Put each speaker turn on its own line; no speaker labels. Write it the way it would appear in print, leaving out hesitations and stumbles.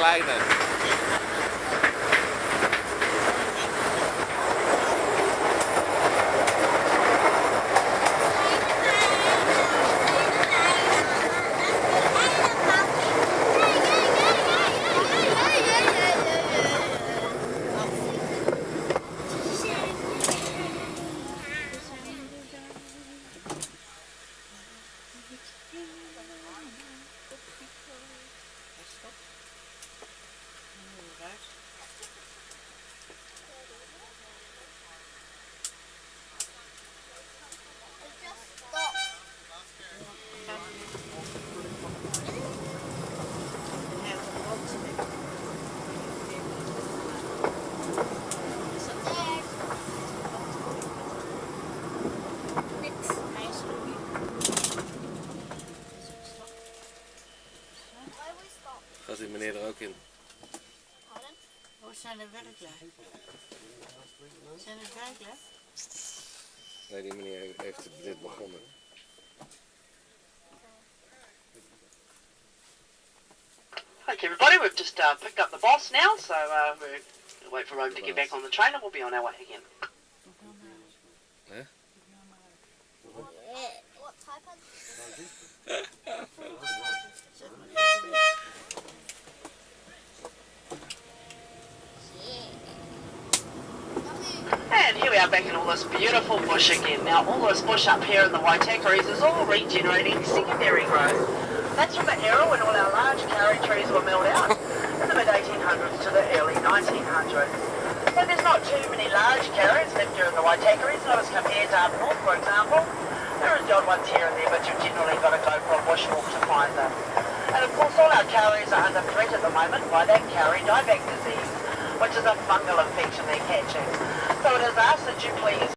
Wagner. Gaat die meneer er ook in?
Hoe zijn de werklui? Zijn het werklui?
Nee, die meneer heeft dit begonnen.
Okay, everybody, we've just picked up the boss now, so we'll wait for Rome to get back on the train and we'll be on our way again.
Huh?
What type of...
And here we are back in all this beautiful bush again. Now, all this bush up here in the Waitakaris is all regenerating secondary growth. That's from the era when all our large karri trees were milled out in the mid-1800s to the early 1900s. So there's not too many large karris left here in the Waitakaris, not as compared to up north, for example. There is the odd ones here and there, but you've generally got to go for a bushwalk to find them. And of course, all our karris are under threat at the moment by that karri dieback disease, which is a fungal infection they're catching. So it is asked that you please